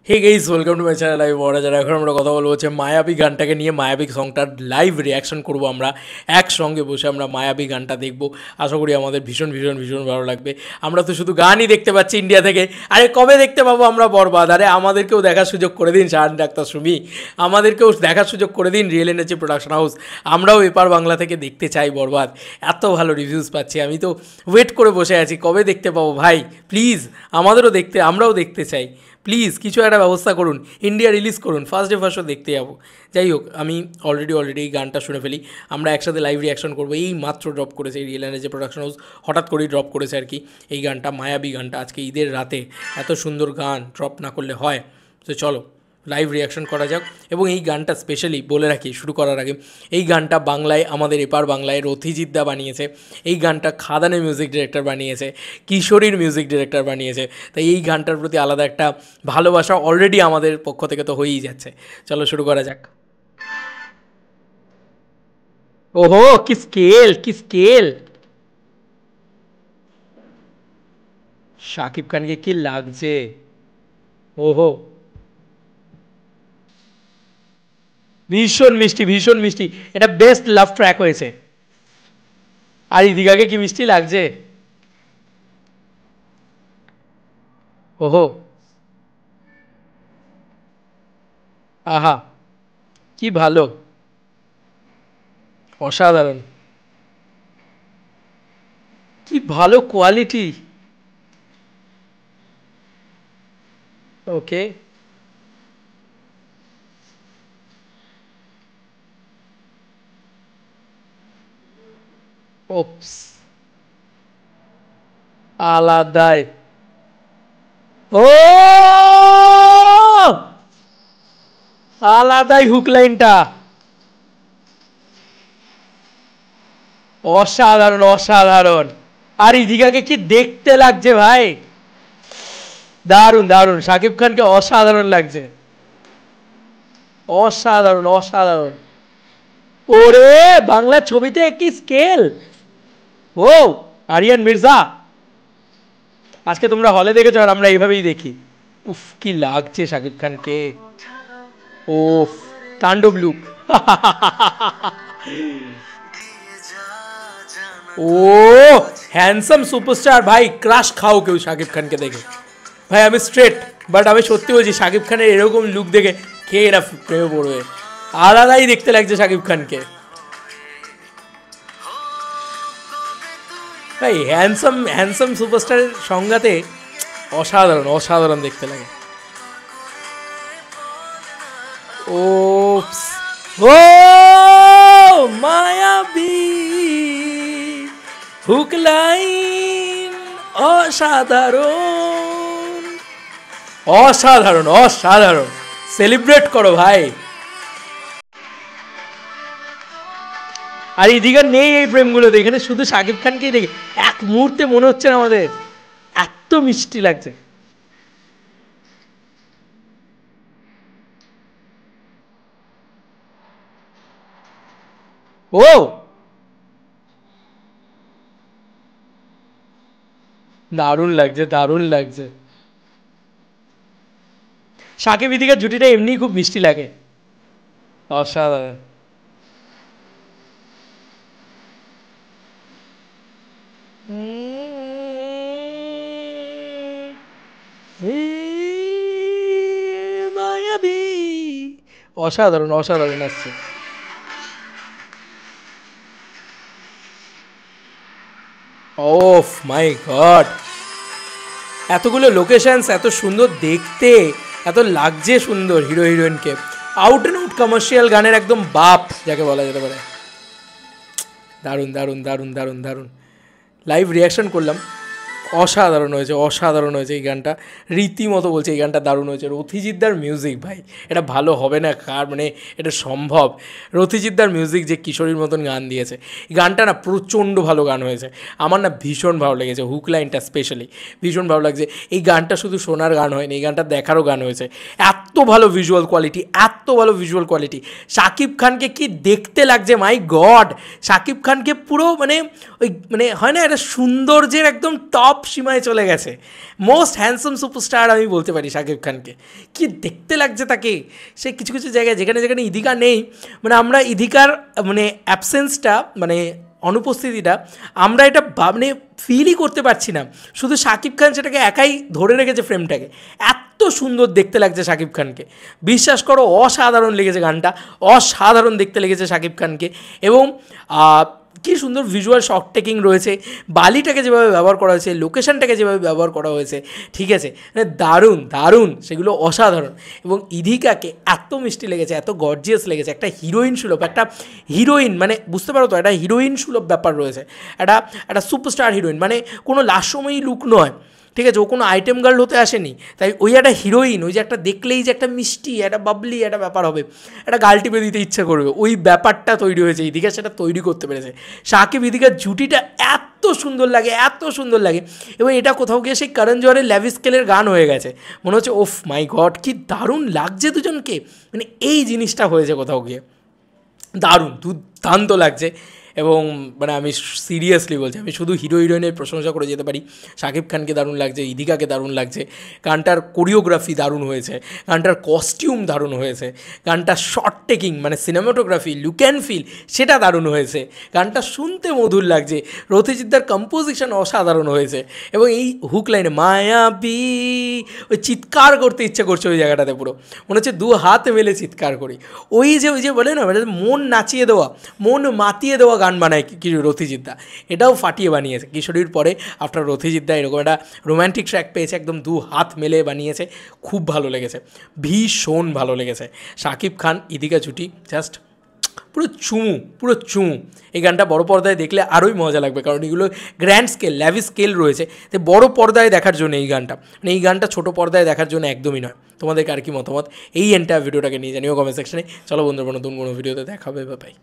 Hey guys, welcome to my channel. আমি বড় যারা এখন আমরা কথা বলবো হচ্ছে মায়াবী গানটাকে নিয়ে। মায়াবী সংটার লাইভ রিয়াকশন করব আমরা একসঙ্গে বসে। আমরা মায়াবী গানটা দেখব, আশা করি আমাদের ভীষণ ভীষণ ভীষণ ভালো লাগবে। আমরা তো শুধু গানই দেখতে পাচ্ছি ইন্ডিয়া থেকে, আরে কবে দেখতে পাবো আমরা বরবাদ? আরে আমাদেরকেও দেখার সুযোগ করে দিন শাহান ডাক্তার সুমি, আমাদেরকেও দেখার সুযোগ করে দিন রিয়েল এনার্জি প্রোডাকশন হাউস। আমরাও এপার বাংলা থেকে দেখতে চাই বরবাদ। এত ভালো রিভিউজ পাচ্ছি, আমি তো ওয়েট করে বসে আছি কবে দেখতে পাবো ভাই। প্লিজ আমাদেরও দেখতে, আমরাও দেখতে চাই। প্লিজ কিছু একটা ব্যবস্থা করুন, ইন্ডিয়া রিলিজ করুন, ফার্স্ট ডে ফার্স্ট শো দেখতে যাবো। যাই হোক, আমি অলরেডি এই গানটা শুনে ফেলি। আমরা একসাথে লাইভ রিয়াকশন করবো। এই মাত্র ড্রপ করেছে এই রিয়েল এনার্জি প্রোডাকশন হাউস, হঠাৎ করেই ড্রপ করেছে আর কি এই গানটা, মায়াবী গানটা। আজকে ঈদের রাতে এত সুন্দর গান ড্রপ না করলে হয়? তো চলো লাইভ রিয়াকশন করা যাক। এবং এই গানটা স্পেশালি বলে রাখি শুরু করার আগে, এই গানটা বাংলায় আমাদের এপার বাংলায় রথিজিৎদা বানিয়েছে। এই গানটা খাদানের মিউজিক ডিরেক্টর বানিয়েছে, কিশোরীর মিউজিক ডিরেক্টর বানিয়েছে। তাই এই গানটার প্রতি আলাদা একটা ভালোবাসা অলরেডি আমাদের পক্ষ থেকে তো হয়েই যাচ্ছে। চলো শুরু করা যাক। ওহো, কি স্কেল, কি স্কেল! শাকিব খানকে কি লাগছে! ওহো, ভীষণ মিষ্টি, ভীষণ মিষ্টি। এটা বেস্ট লাভ ট্র্যাক হয়েছে। আর ইদিকাকে কি মিষ্টি লাগছে! ওহো, আহা, কি ভালো, অসাধারণ, কি ভালো কোয়ালিটি। ওকে, ওপস, আলাদাই। ও, আলাদাই হুক লাইনটা, অসাধারণ অসাধারণ। আর ইদিকাকে কি দেখতে লাগছে ভাই! দারুণ দারুণ, শাকিব খানকে অসাধারণ লাগছে, অসাধারণ অসাধারণ। ওরে, বাংলা ছবিতে কি স্কেল! ও, আরিয়ান মির্জা, আজকে তোমরা হলে দেখেছো আর আমরা এইভাবেই দেখি। উফ, কি লাগছে শাকিব খানকে! ওফ, তাণ্ডব লুক। ও, হ্যান্ডসাম সুপারস্টার ভাই, ক্রাশ খাও কেউ শাকিব খানকে দেখে। ভাই আমি স্ট্রেট, বাট আমি সত্যি বলছি শাকিব খানের এরকম লুক দেখে কে এরা প্রেমে পড়বে। আলাদাই দেখতে লাগছে শাকিব খানকে ভাই। হ্যান্ডসাম হ্যান্ডসাম সুপারস্টারের সংজ্ঞাতে অসাধারণ অসাধারণ দেখতে লাগে। ওপস, ও মায়াবী হুক লাইন, অসাধারণ অসাধারণ অসাধারণ। সেলিব্রেট করো ভাই। আর এদিকে নেই এই প্রেমগুলোতে, এখানে শুধু শাকিব খানকেই দেখি। এক মুহূর্তে মনে হচ্ছে না আমাদের এত মিষ্টি লাগছে। ও, দারুণ লাগছে দারুণ লাগছে। শাকিব ইদিকার জুটিটা এমনি খুব মিষ্টি লাগে, অসাধারণ। মায়াবী, অসাধারণ অসাধারণ আসছে। ওফ মাই গড, এতগুলো লোকেশনস, এত সুন্দর দেখতে, এত লাগছে সুন্দর হিরো হিরোইনকে। আউট অ্যান্ড আউট কমার্শিয়াল গানের একদম বাপ যাকে বলা যেতে পারে। দারুণ দারুণ দারুণ দারুণ দারুণ। লাইভ রিয়াকশন করলাম, অসাধারণ হয়েছে অসাধারণ হয়েছে এই গানটা। রীতিমতো বলছে এই গানটা দারুণ হয়েছে। রথিজিৎদার মিউজিক ভাই, এটা ভালো হবে না কার, মানে এটা সম্ভব? রথিজিৎদার মিউজিক যে কিশোরীর মতন গান দিয়েছে, এই গানটা না প্রচণ্ড ভালো গান হয়েছে। আমার না ভীষণ ভালো লেগেছে, হুক লাইনটা স্পেশালি ভীষণ ভালো লাগছে। এই গানটা শুধু শোনার গান হয়নি, এই গানটা দেখারও গান হয়েছে। এত ভালো ভিজুয়াল কোয়ালিটি, এত ভালো ভিজুয়াল কোয়ালিটি। শাকিব খানকে কি দেখতে লাগছে, মাই গড! শাকিব খানকে পুরো মানে ওই মানে হয় না, একটা সৌন্দর্যের একদম টপ টপ সীমায় চলে গেছে, মোস্ট হ্যান্ডসাম সুপারস্টার আমি বলতে পারি শাকিব খানকে। কি দেখতে লাগছে তাকে, সে কিছু কিছু জায়গায় যেখানে যেখানে ইদিকা নেই, মানে আমরা ইদিকার মানে অ্যাবসেন্সটা, মানে অনুপস্থিতিটা আমরা এটা মানে ফিলই করতে পারছি না, শুধু শাকিব খান সেটাকে একাই ধরে রেখেছে ফ্রেমটাকে। এত সুন্দর দেখতে লাগছে শাকিব খানকে, বিশ্বাস করো অসাধারণ লেগেছে গানটা, অসাধারণ দেখতে লেগেছে শাকিব খানকে। এবং কী সুন্দর ভিজুয়াল শট টেকিং রয়েছে, বালিটাকে যেভাবে ব্যবহার করা হয়েছে, লোকেশনটাকে যেভাবে ব্যবহার করা হয়েছে, ঠিক আছে, মানে দারুণ দারুণ, সেগুলো অসাধারণ। এবং ইধিকাকে এত মিষ্টি লেগেছে, এত গর্জিয়াস লেগেছে, একটা হিরোইন সুলভ, একটা হিরোইন মানে বুঝতে পারো তো, একটা হিরোইন সুলভ ব্যাপার রয়েছে, একটা সুপারস্টার হিরোইন, মানে কোনো লাস্যময়ী লুক নয়, ঠিক আছে, ও কোনো আইটেম গার্ল হতে আসেনি, তাই ওই একটা হিরোইন, ওই যে একটা দেখলেই যে একটা মিষ্টি, একটা বাবলি একটা ব্যাপার হবে, একটা গাল টিপে দিতে ইচ্ছে করবে, ওই ব্যাপারটা তৈরি হয়েছে, ইদিকা সেটা তৈরি করতে পেরেছে। শাকিব ইদিকার জুটিটা এত সুন্দর লাগে, এত সুন্দর লাগে। এবং এটা কোথাও গিয়ে সেই করণ জোহরের ল্যাভিশ স্কেলের গান হয়ে গেছে, মনে হচ্ছে ওফ মাই গড কি দারুণ লাগছে দুজনকে, মানে এই জিনিসটা হয়েছে কোথাও গিয়ে, দারুণ দুর্দান্ত লাগছে। এবং মানে আমি সিরিয়াসলি বলছি, আমি শুধু হিরো হিরোইনের প্রশংসা করে যেতে পারি। শাকিব খানকে দারুণ লাগছে, ইদিকাকে দারুণ লাগছে, গানটার কোরিওগ্রাফি দারুণ হয়েছে, গানটার কস্টিউম দারুণ হয়েছে, গানটার শর্ট টেকিং মানে সিনেমাটোগ্রাফি, লুক অ্যান্ড ফিল সেটা দারুণ হয়েছে, গানটা শুনতে মধুর লাগছে, রথিজিদ্দার কম্পোজিশন অসাধারণ হয়েছে। এবং এই হুক লাইনে মায়াবী, ওই চিৎকার করতে ইচ্ছে করছে ওই জায়গাটাতে, পুরো মনে হচ্ছে দু হাত মেলে চিৎকার করি। ওই যে বলে না, মন নাচিয়ে দেওয়া, মন মাতিয়ে দেওয়া গান বানায় রথিজিদ্দা, এটাও ফাটিয়ে বানিয়েছে। কিশোরীর পরে আফটার রথিজিদ্দা এরকম একটা রোম্যান্টিক ট্র্যাক পেয়েছে, একদম দু হাত মেলে বানিয়েছে, খুব ভালো লেগেছে, ভীষণ ভালো লেগেছে। শাকিব খান ইদিকা জুটি জাস্ট পুরো চুমু। এই গানটা বড় পর্দায় দেখলে আরোই মজা লাগবে, কারণ এগুলো গ্র্যান্ড স্কেল, ল্যাভিশ স্কেল রয়েছে, তাই বড় পর্দায় দেখার জন্য এই গানটা, মানে এই গানটা ছোটো পর্দায় দেখার জন্য একদমই নয়। তোমাদেরকে আর কি মতামত এই এন্টায়ার ভিডিওটাকে নিয়ে জানিও কমেন্ট সেকশনে। চলো বন্ধুরা, নতুন কোনো ভিডিওতে দেখা হবে, বাই।